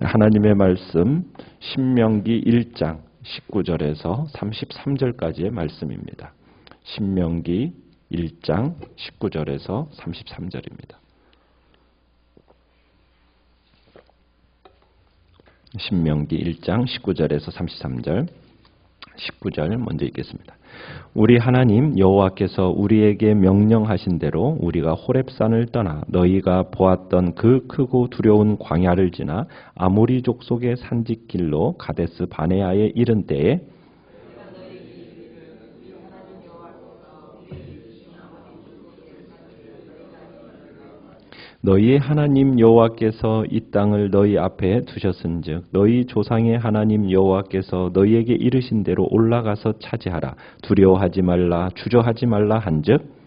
하나님의 말씀 신명기 1장 19절에서 33절까지의 말씀입니다. 신명기 1장 19절에서 33절입니다. 신명기 1장 19절에서 33절 19절 먼저 읽겠습니다. 우리 하나님 여호와께서 우리에게 명령하신 대로 우리가 호렙산을 떠나 너희가 보았던 그 크고 두려운 광야를 지나 아모리 족속의 산지길로 가데스 바네아에 이른 때에 너희의 하나님 여호와께서 이 땅을 너희 앞에 두셨은즉 너희 조상의 하나님 여호와께서 너희에게 이르신 대로 올라가서 차지하라. 두려워하지 말라 주저하지 말라 한즉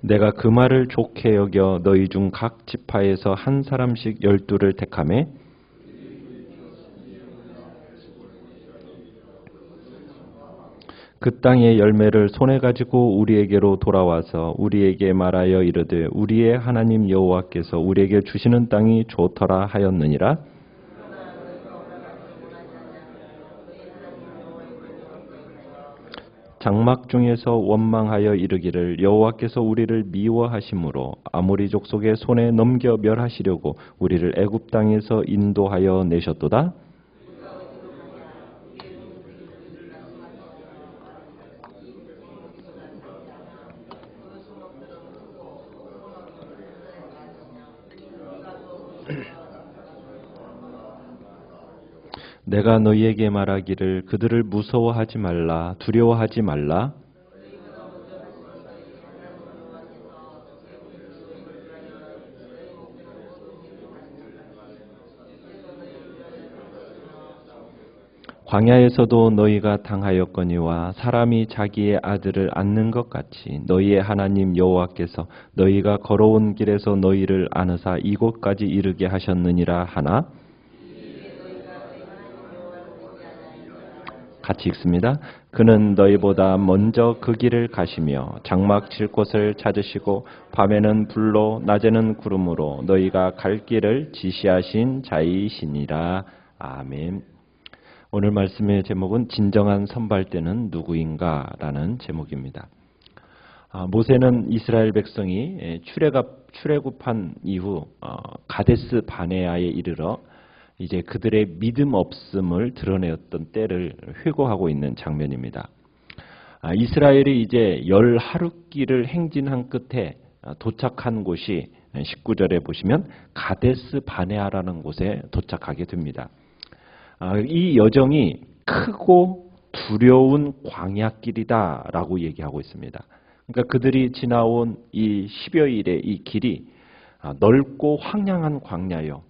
내가 그 말을 좋게 여겨 너희 중 각 지파에서 한 사람씩 12를 택하매 그 땅의 열매를 손에 가지고 우리에게로 돌아와서 우리에게 말하여 이르되 우리의 하나님 여호와께서 우리에게 주시는 땅이 좋더라 하였느니라. 장막 중에서 원망하여 이르기를 여호와께서 우리를 미워하심으로 아모리 족속의 손에 넘겨 멸하시려고 우리를 애굽 땅에서 인도하여 내셨도다. 내가 너희에게 말하기를 그들을 무서워하지 말라 두려워하지 말라. 광야에서도 너희가 당하였거니와 사람이 자기의 아들을 안는 것 같이 너희의 하나님 여호와께서 너희가 걸어온 길에서 너희를 안으사 이곳까지 이르게 하셨느니라 하나. 같이 읽습니다. 그는 너희보다 먼저 그 길을 가시며 장막 칠 곳을 찾으시고 밤에는 불로 낮에는 구름으로 너희가 갈 길을 지시하신 자이시니라. 아멘. 오늘 말씀의 제목은 진정한 선발대는 누구인가 라는 제목입니다. 모세는 이스라엘 백성이 출애굽한 이후 가데스 바네아에 이르러 이제 그들의 믿음 없음을 드러내었던 때를 회고하고 있는 장면입니다. 이스라엘이 이제 10하루길을 행진한 끝에 도착한 곳이 19절에 보시면 가데스 바네아라는 곳에 도착하게 됩니다. 이 여정이 크고 두려운 광야길이다라고 얘기하고 있습니다. 그러니까 그들이 지나온 이 10여일의 이 길이 넓고 황량한 광야요.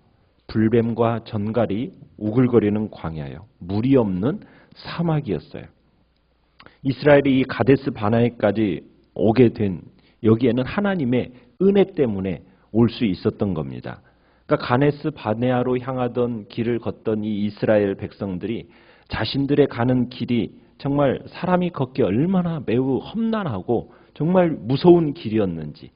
불뱀과 전갈이 우글거리는 광야요. 물이 없는 사막이었어요. 이스라엘이 이 가데스 바네아까지 오게 된 여기에는 하나님의 은혜 때문에 올 수 있었던 겁니다. 그러니까 가데스 바네아로 향하던 길을 걷던 이 이스라엘 백성들이 자신들의 가는 길이 정말 사람이 걷기 얼마나 매우 험난하고 정말 무서운 길이었는지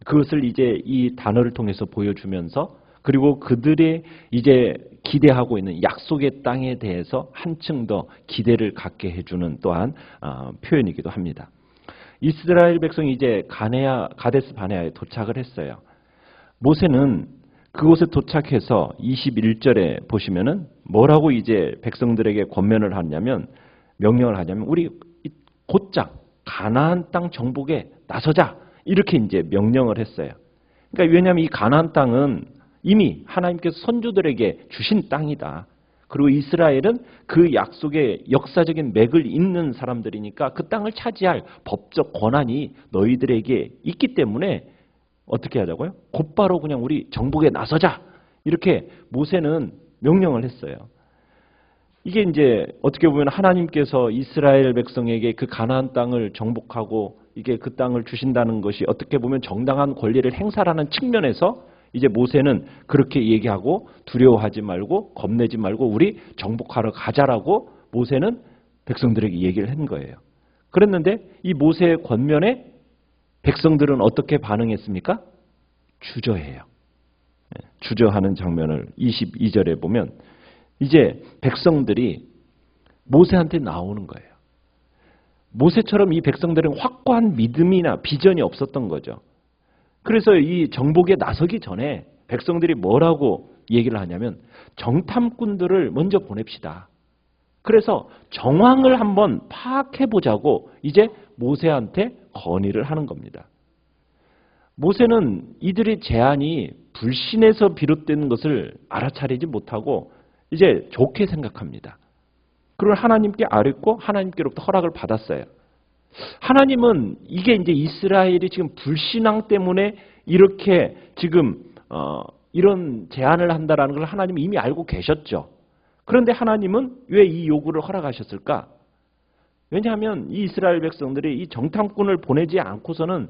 그것을 이제 이 단어를 통해서 보여주면서 그리고 그들의 이제 기대하고 있는 약속의 땅에 대해서 한층 더 기대를 갖게 해주는 또한 표현이기도 합니다. 이스라엘 백성이 이제 가데스 바네아에 도착을 했어요. 모세는 그곳에 도착해서 21절에 보시면은 뭐라고 이제 백성들에게 권면을 하냐면 명령을 하냐면 우리 곧장 가나안 땅 정복에 나서자 이렇게 이제 명령을 했어요. 그러니까 왜냐하면 이 가나안 땅은 이미 하나님께서 선조들에게 주신 땅이다. 그리고 이스라엘은 그 약속의 역사적인 맥을 잇는 사람들이니까 그 땅을 차지할 법적 권한이 너희들에게 있기 때문에 어떻게 하자고요? 곧바로 그냥 우리 정복에 나서자. 이렇게 모세는 명령을 했어요. 이게 이제 어떻게 보면 하나님께서 이스라엘 백성에게 그 가나안 땅을 정복하고 이게 그 땅을 주신다는 것이 어떻게 보면 정당한 권리를 행사하는 측면에서 이제 모세는 그렇게 얘기하고 두려워하지 말고 겁내지 말고 우리 정복하러 가자라고 모세는 백성들에게 얘기를 한 거예요. 그랬는데 이 모세의 권면에 백성들은 어떻게 반응했습니까? 주저해요. 주저하는 장면을 22절에 보면 이제 백성들이 모세한테 나오는 거예요. 모세처럼 이 백성들은 확고한 믿음이나 비전이 없었던 거죠. 그래서 이 정복에 나서기 전에 백성들이 뭐라고 얘기를 하냐면 정탐꾼들을 먼저 보냅시다. 그래서 정황을 한번 파악해 보자고 이제 모세한테 건의를 하는 겁니다. 모세는 이들의 제안이 불신에서 비롯된 것을 알아차리지 못하고 이제 좋게 생각합니다. 그걸 하나님께 아뢰고 하나님께로부터 허락을 받았어요. 하나님은 이게 이제 이스라엘이 지금 불신앙 때문에 이렇게 지금 이런 제안을 한다라는 걸 하나님은 이미 알고 계셨죠. 그런데 하나님은 왜 이 요구를 허락하셨을까? 왜냐하면 이 이스라엘 백성들이 이 정탐꾼을 보내지 않고서는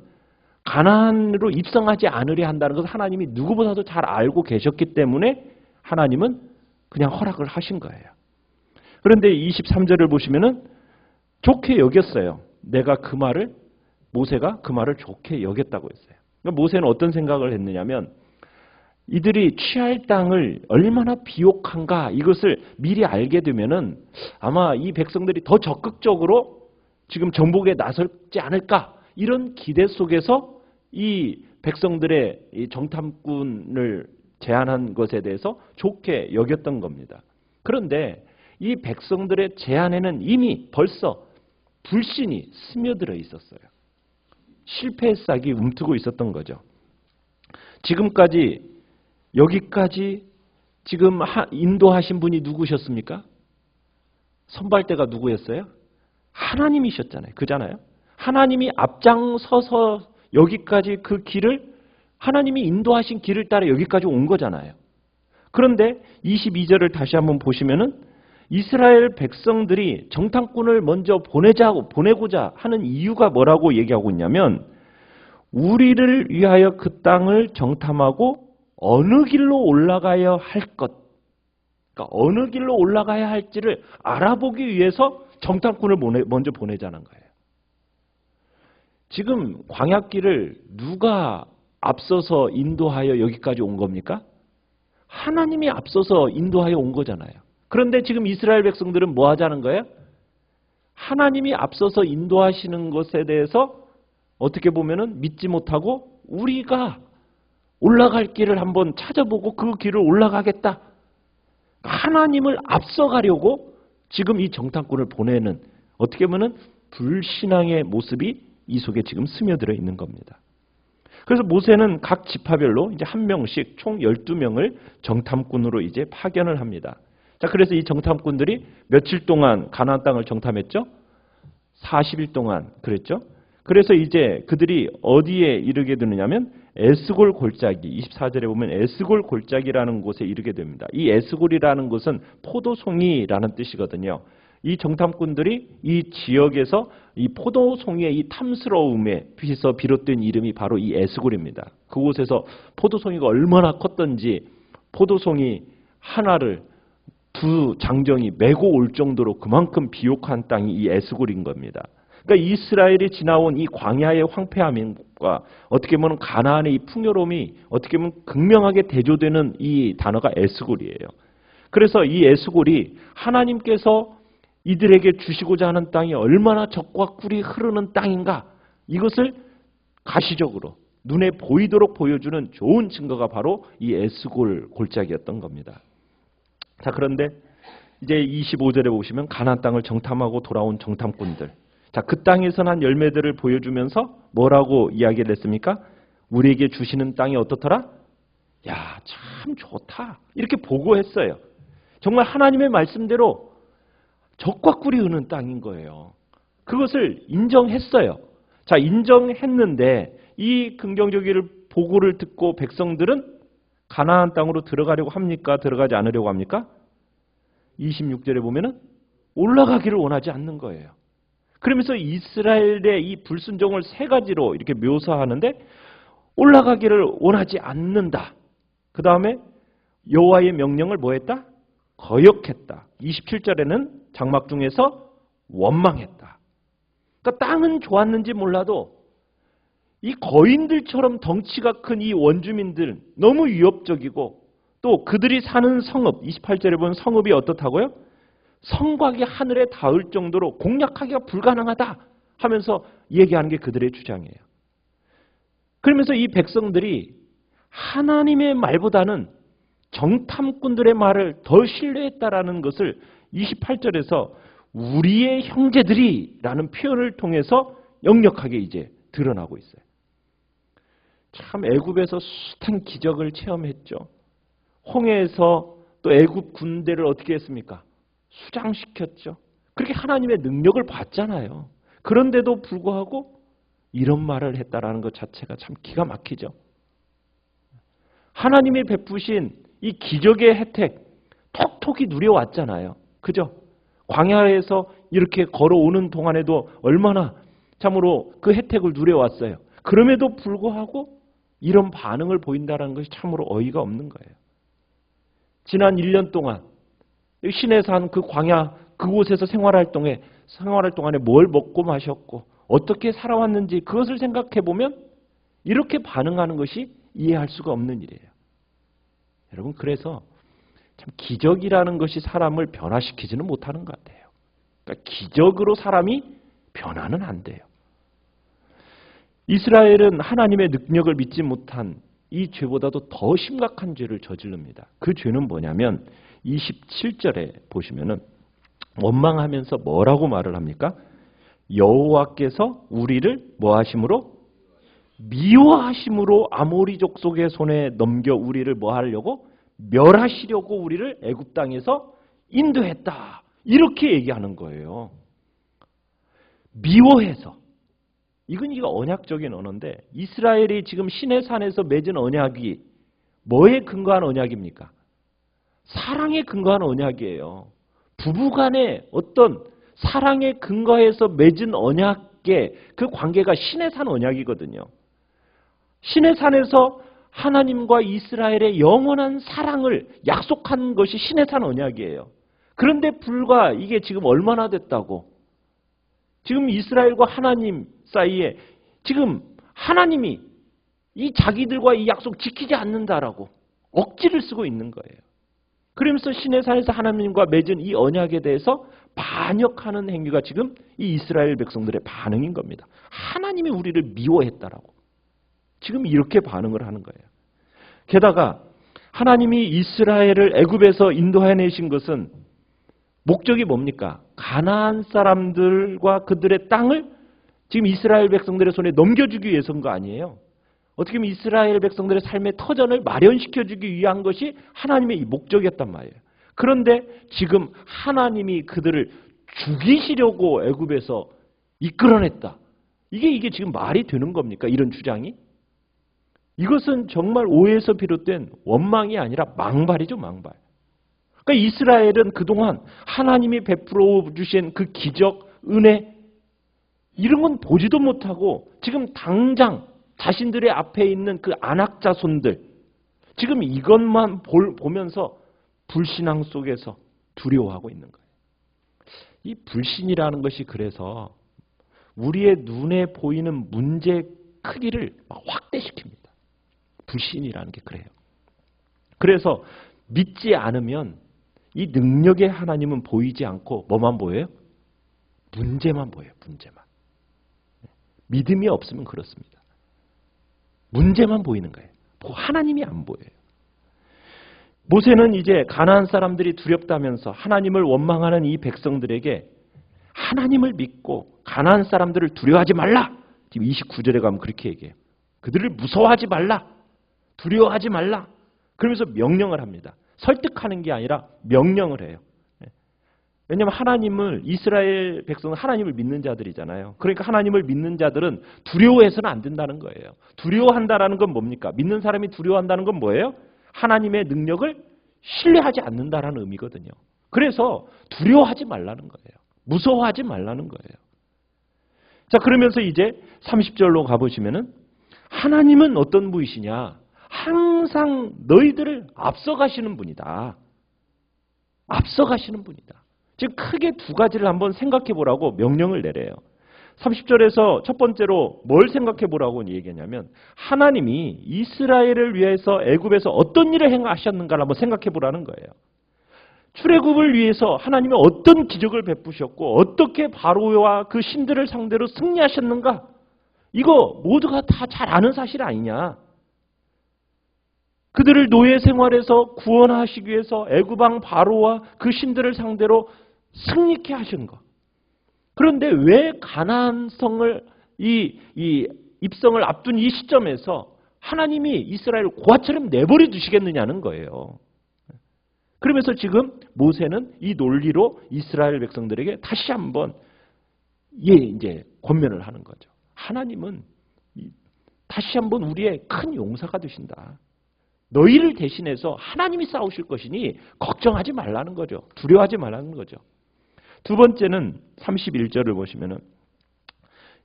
가나안으로 입성하지 않으려 한다는 것을 하나님이 누구보다도 잘 알고 계셨기 때문에 하나님은 그냥 허락을 하신 거예요. 그런데 23절을 보시면은 좋게 여겼어요. 모세가 그 말을 좋게 여겼다고 했어요. 그러니까 모세는 어떤 생각을 했느냐면 이들이 취할 땅을 얼마나 비옥한가 이것을 미리 알게 되면은 아마 이 백성들이 더 적극적으로 지금 정복에 나설지 않을까 이런 기대 속에서 이 백성들의 이 정탐꾼을 제안한 것에 대해서 좋게 여겼던 겁니다. 그런데 이 백성들의 제안에는 이미 벌써 불신이 스며들어 있었어요. 실패의 싹이 움트고 있었던 거죠. 여기까지 지금 인도하신 분이 누구셨습니까? 선발대가 누구였어요? 하나님이셨잖아요. 그잖아요. 하나님이 앞장서서 여기까지 그 길을 하나님이 인도하신 길을 따라 여기까지 온 거잖아요. 그런데 22절을 다시 한번 보시면은 이스라엘 백성들이 정탐꾼을 먼저 보내고자 하는 이유가 뭐라고 얘기하고 있냐면 우리를 위하여 그 땅을 정탐하고 어느 길로 올라가야 할 것, 그러니까 어느 길로 올라가야 할지를 알아보기 위해서 정탐꾼을 먼저 보내자는 거예요. 지금 광야길을 누가 앞서서 인도하여 여기까지 온 겁니까? 하나님이 앞서서 인도하여 온 거잖아요. 그런데 지금 이스라엘 백성들은 뭐 하자는 거예요? 하나님이 앞서서 인도하시는 것에 대해서 어떻게 보면은 믿지 못하고 우리가 올라갈 길을 한번 찾아보고 그 길을 올라가겠다. 하나님을 앞서가려고 지금 이 정탐꾼을 보내는 어떻게 보면 불신앙의 모습이 이 속에 지금 스며들어 있는 겁니다. 그래서 모세는 각 지파별로 이제 한 명씩 총 12명을 정탐꾼으로 이제 파견을 합니다. 자, 그래서 이 정탐꾼들이 며칠 동안 가나안 땅을 정탐했죠? 40일 동안 그랬죠? 그래서 이제 그들이 어디에 이르게 되느냐면 에스골 골짜기 24절에 보면 에스골 골짜기라는 곳에 이르게 됩니다. 이 에스골이라는 곳은 포도송이라는 뜻이거든요. 이 정탐꾼들이 이 지역에서 이 포도송이의 이 탐스러움에 비롯된 이름이 바로 이 에스골입니다. 그곳에서 포도송이가 얼마나 컸던지 포도송이 하나를 두 장정이 메고 올 정도로 그만큼 비옥한 땅이 이 에스골인 겁니다. 그러니까 이스라엘이 지나온 이 광야의 황폐함과 어떻게 보면 가나안의 이 풍요로움이 어떻게 보면 극명하게 대조되는 이 단어가 에스골이에요. 그래서 이 에스골이 하나님께서 이들에게 주시고자 하는 땅이 얼마나 젖과 꿀이 흐르는 땅인가 이것을 가시적으로 눈에 보이도록 보여주는 좋은 증거가 바로 이 에스골 골짜기였던 겁니다. 자, 그런데 이제 25절에 보시면 가나안 땅을 정탐하고 돌아온 정탐꾼들. 자, 그 땅에서 난 열매들을 보여주면서 뭐라고 이야기를 했습니까? 우리에게 주시는 땅이 어떻더라? 야, 참 좋다. 이렇게 보고했어요. 정말 하나님의 말씀대로 젖과 꿀이 흐르는 땅인 거예요. 그것을 인정했어요. 자, 인정했는데 이 긍정적인 보고를 듣고 백성들은 가나안 땅으로 들어가려고 합니까? 들어가지 않으려고 합니까? 26절에 보면은 올라가기를 원하지 않는 거예요. 그러면서 이스라엘의 이 불순종을 세 가지로 이렇게 묘사하는데 올라가기를 원하지 않는다. 그 다음에 여호와의 명령을 뭐 했다? 거역했다. 27절에는 장막 중에서 원망했다. 그러니까 땅은 좋았는지 몰라도 이 거인들처럼 덩치가 큰 이 원주민들 너무 위협적이고 또 그들이 사는 성읍, 28절에 보면 성읍이 어떻다고요? 성곽이 하늘에 닿을 정도로 공략하기가 불가능하다 하면서 얘기하는 게 그들의 주장이에요. 그러면서 이 백성들이 하나님의 말보다는 정탐꾼들의 말을 더 신뢰했다라는 것을 28절에서 우리의 형제들이라는 표현을 통해서 역력하게 이제 드러나고 있어요. 참 애굽에서 숱한 기적을 체험했죠. 홍해에서 또 애굽 군대를 어떻게 했습니까? 수장시켰죠. 그렇게 하나님의 능력을 봤잖아요. 그런데도 불구하고 이런 말을 했다라는 것 자체가 참 기가 막히죠. 하나님이 베푸신 이 기적의 혜택 톡톡히 누려왔잖아요. 그죠? 광야에서 이렇게 걸어오는 동안에도 얼마나 참으로 그 혜택을 누려왔어요. 그럼에도 불구하고 이런 반응을 보인다는 것이 참으로 어이가 없는 거예요. 지난 1년 동안 시내산 그 광야 그곳에서 생활할 동안에 뭘 먹고 마셨고 어떻게 살아왔는지 그것을 생각해 보면 이렇게 반응하는 것이 이해할 수가 없는 일이에요. 여러분 그래서 참 기적이라는 것이 사람을 변화시키지는 못하는 것 같아요. 그러니까 기적으로 사람이 변화는 안 돼요. 이스라엘은 하나님의 능력을 믿지 못한 이 죄보다도 더 심각한 죄를 저지릅니다. 그 죄는 뭐냐면 27절에 보시면은 원망하면서 뭐라고 말을 합니까? 여호와께서 우리를 뭐하심으로? 미워하심으로 아모리 족속의 손에 넘겨 우리를 뭐 하려고? 멸하시려고 우리를 애굽 땅에서 인도했다. 이렇게 얘기하는 거예요. 미워해서. 이건 언약적인 언어인데 이스라엘이 지금 시내산에서 맺은 언약이 뭐에 근거한 언약입니까? 사랑에 근거한 언약이에요. 부부간의 어떤 사랑에 근거해서 맺은 언약의 그 관계가 시내산 언약이거든요. 시내산에서 하나님과 이스라엘의 영원한 사랑을 약속한 것이 시내산 언약이에요. 그런데 불과 이게 지금 얼마나 됐다고? 지금 이스라엘과 하나님 사이에 지금 하나님이 이 자기들과 이 약속 지키지 않는다라고 억지를 쓰고 있는 거예요. 그러면서 시내산에서 하나님과 맺은 이 언약에 대해서 반역하는 행위가 지금 이 이스라엘 백성들의 반응인 겁니다. 하나님이 우리를 미워했다라고. 지금 이렇게 반응을 하는 거예요. 게다가 하나님이 이스라엘을 애굽에서 인도해내신 것은 목적이 뭡니까? 가나안 사람들과 그들의 땅을 지금 이스라엘 백성들의 손에 넘겨주기 위해서인 거 아니에요. 어떻게 보면 이스라엘 백성들의 삶의 터전을 마련시켜주기 위한 것이 하나님의 이 목적이었단 말이에요. 그런데 지금 하나님이 그들을 죽이시려고 애굽에서 이끌어냈다. 이게 지금 말이 되는 겁니까? 이런 주장이? 이것은 정말 오해에서 비롯된 원망이 아니라 망발이죠, 망발. 그러니까 이스라엘은 그동안 하나님이 베풀어 주신 그 기적, 은혜 이런 건 보지도 못하고 지금 당장 자신들의 앞에 있는 그 안악 자손들 지금 이것만 보면서 불신앙 속에서 두려워하고 있는 거예요. 이 불신이라는 것이 그래서 우리의 눈에 보이는 문제의 크기를 막 확대시킵니다. 불신이라는 게 그래요. 그래서 믿지 않으면 이 능력의 하나님은 보이지 않고 뭐만 보여요? 문제만 보여요. 문제만. 믿음이 없으면 그렇습니다. 문제만 보이는 거예요. 하나님이 안 보여요. 모세는 이제 가나안 사람들이 두렵다면서 하나님을 원망하는 이 백성들에게 하나님을 믿고 가나안 사람들을 두려워하지 말라. 지금 29절에 가면 그렇게 얘기해요. 그들을 무서워하지 말라. 두려워하지 말라. 그러면서 명령을 합니다. 설득하는 게 아니라 명령을 해요. 왜냐하면 하나님을 이스라엘 백성은 하나님을 믿는 자들이잖아요. 그러니까 하나님을 믿는 자들은 두려워해서는 안 된다는 거예요. 두려워한다는 건 뭡니까? 믿는 사람이 두려워한다는 건 뭐예요? 하나님의 능력을 신뢰하지 않는다라는 의미거든요. 그래서 두려워하지 말라는 거예요. 무서워하지 말라는 거예요. 자, 그러면서 이제 30절로 가보시면은 하나님은 어떤 분이시냐? 항상 너희들을 앞서가시는 분이다. 앞서가시는 분이다. 지금 크게 두 가지를 한번 생각해 보라고 명령을 내려요. 30절에서 첫 번째로 뭘 생각해 보라고 얘기하냐면 하나님이 이스라엘을 위해서 애굽에서 어떤 일을 행하셨는가를 한번 생각해 보라는 거예요. 출애굽을 위해서 하나님이 어떤 기적을 베푸셨고 어떻게 바로와 그 신들을 상대로 승리하셨는가? 이거 모두가 다 잘 아는 사실 아니냐? 그들을 노예 생활에서 구원하시기 위해서 애굽 왕 바로와 그 신들을 상대로 승리케 하신 것. 그런데 왜 가나안성을 이 입성을 앞둔 이 시점에서 하나님이 이스라엘을 고아처럼 내버려 두시겠느냐는 거예요. 그러면서 지금 모세는 이 논리로 이스라엘 백성들에게 다시 한번 이제 권면을 하는 거죠. 하나님은 다시 한번 우리의 큰 용사가 되신다. 너희를 대신해서 하나님이 싸우실 것이니 걱정하지 말라는 거죠. 두려워하지 말라는 거죠. 두 번째는 31절을 보시면은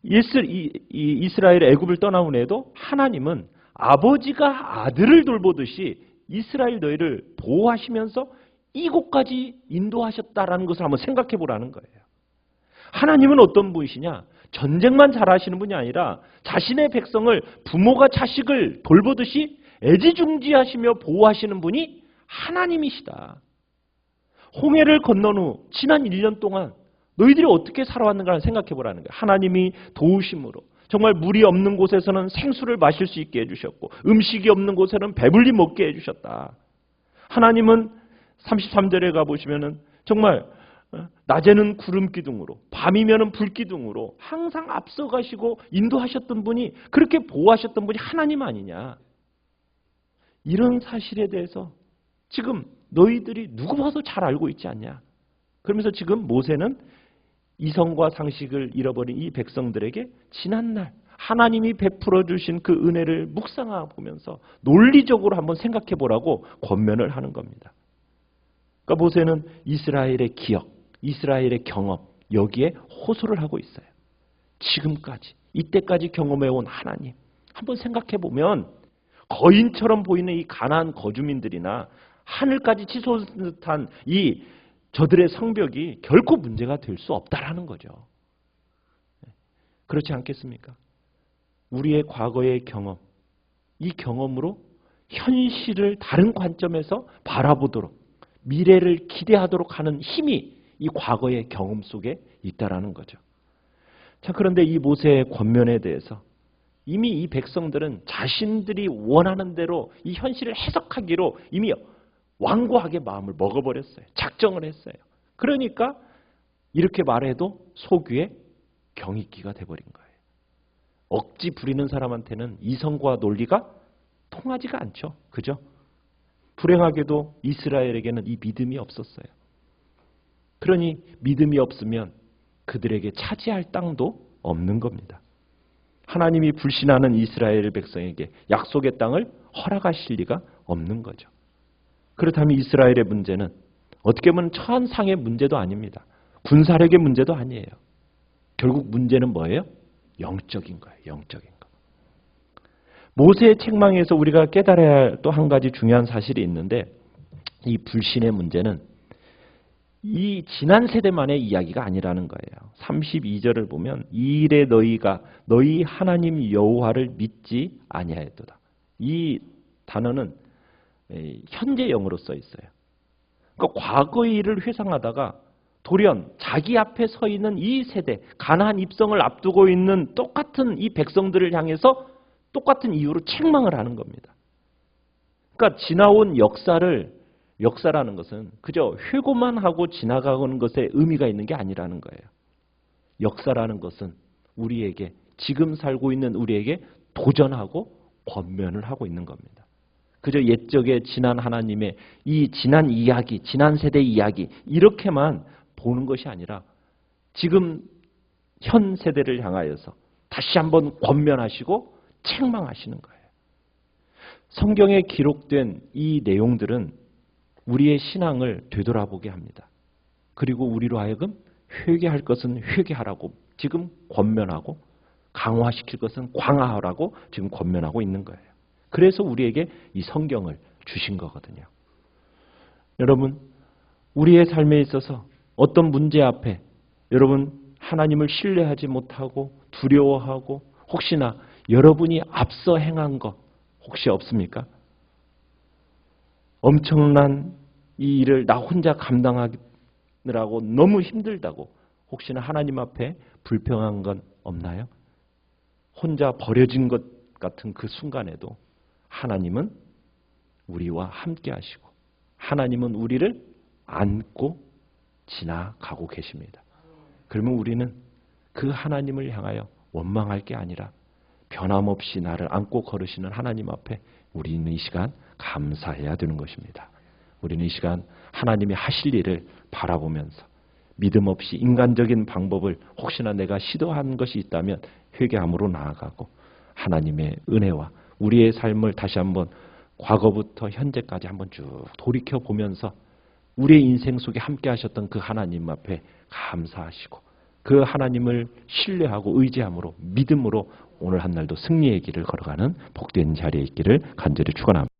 이스라엘 애굽을 떠나온 후에도 하나님은 아버지가 아들을 돌보듯이 이스라엘 너희를 보호하시면서 이곳까지 인도하셨다라는 것을 한번 생각해 보라는 거예요. 하나님은 어떤 분이시냐? 전쟁만 잘하시는 분이 아니라 자신의 백성을 부모가 자식을 돌보듯이 애지중지하시며 보호하시는 분이 하나님이시다. 홍해를 건넌 후 지난 1년 동안 너희들이 어떻게 살아왔는가를 생각해 보라는 거예요. 하나님이 도우심으로 정말 물이 없는 곳에서는 생수를 마실 수 있게 해주셨고 음식이 없는 곳에는 배불리 먹게 해주셨다. 하나님은 33절에 가보시면은 정말 낮에는 구름 기둥으로 밤이면은 불 기둥으로 항상 앞서가시고 인도하셨던 분이 그렇게 보호하셨던 분이 하나님 아니냐. 이런 사실에 대해서 지금 너희들이 누구 봐도 잘 알고 있지 않냐. 그러면서 지금 모세는 이성과 상식을 잃어버린 이 백성들에게 지난날 하나님이 베풀어 주신 그 은혜를 묵상하면서 논리적으로 한번 생각해 보라고 권면을 하는 겁니다. 그러니까 모세는 이스라엘의 기억, 이스라엘의 경험 여기에 호소를 하고 있어요. 지금까지 이때까지 경험해 온 하나님 한번 생각해 보면 거인처럼 보이는 이 가나안 거주민들이나 하늘까지 치솟는 듯한 이 저들의 성벽이 결코 문제가 될 수 없다라는 거죠. 그렇지 않겠습니까? 우리의 과거의 경험, 이 경험으로 현실을 다른 관점에서 바라보도록 미래를 기대하도록 하는 힘이 이 과거의 경험 속에 있다라는 거죠. 자, 그런데 이 모세의 권면에 대해서 이미 이 백성들은 자신들이 원하는 대로 이 현실을 해석하기로 이미 완고하게 마음을 먹어버렸어요. 작정을 했어요. 그러니까 이렇게 말해도 속위에 경이끼가 돼버린 거예요. 억지 부리는 사람한테는 이성과 논리가 통하지가 않죠. 그죠? 불행하게도 이스라엘에게는 이 믿음이 없었어요. 그러니 믿음이 없으면 그들에게 차지할 땅도 없는 겁니다. 하나님이 불신하는 이스라엘 백성에게 약속의 땅을 허락하실 리가 없는 거죠. 그렇다면 이스라엘의 문제는 어떻게 보면 천상의 문제도 아닙니다. 군사력의 문제도 아니에요. 결국 문제는 뭐예요? 영적인 거예요. 영적인 거. 모세의 책망에서 우리가 깨달아야 할 또 한 가지 중요한 사실이 있는데 이 불신의 문제는 이 지난 세대만의 이야기가 아니라는 거예요. 32절을 보면 이일에 너희가 너희 하나님 여호와를 믿지 아니하였도다. 이 단어는 현재형으로 써 있어요. 그러니까 과거의 일을 회상하다가 돌연 자기 앞에 서 있는 이 세대, 가나안 입성을 앞두고 있는 똑같은 이 백성들을 향해서 똑같은 이유로 책망을 하는 겁니다. 그러니까 지나온 역사라는 것은 그저 회고만 하고 지나가는 것에 의미가 있는 게 아니라는 거예요. 역사라는 것은 우리에게 지금 살고 있는 우리에게 도전하고 권면을 하고 있는 겁니다. 그저 옛적의 지난 하나님의 이 지난 이야기, 지난 세대 이야기 이렇게만 보는 것이 아니라 지금 현 세대를 향하여서 다시 한번 권면하시고 책망하시는 거예요. 성경에 기록된 이 내용들은 우리의 신앙을 되돌아보게 합니다. 그리고 우리로 하여금 회개할 것은 회개하라고 지금 권면하고 강화시킬 것은 강화하라고 지금 권면하고 있는 거예요. 그래서 우리에게 이 성경을 주신 거거든요. 여러분, 우리의 삶에 있어서 어떤 문제 앞에 여러분 하나님을 신뢰하지 못하고 두려워하고 혹시나 여러분이 앞서 행한 것 혹시 없습니까? 엄청난 이 일을 나 혼자 감당하느라고 너무 힘들다고 혹시나 하나님 앞에 불평한 건 없나요? 혼자 버려진 것 같은 그 순간에도 하나님은 우리와 함께 하시고 하나님은 우리를 안고 지나가고 계십니다. 그러면 우리는 그 하나님을 향하여 원망할 게 아니라 변함없이 나를 안고 걸으시는 하나님 앞에 우리는 이 시간 감사해야 되는 것입니다. 우리는 이 시간 하나님이 하실 일을 바라보면서 믿음 없이 인간적인 방법을 혹시나 내가 시도한 것이 있다면 회개함으로 나아가고 하나님의 은혜와 우리의 삶을 다시 한번 과거부터 현재까지 한번 쭉 돌이켜 보면서 우리의 인생 속에 함께 하셨던 그 하나님 앞에 감사하시고 그 하나님을 신뢰하고 의지함으로 믿음으로 오늘 한 날도 승리의 길을 걸어가는 복된 자리에 있기를 간절히 축원합니다.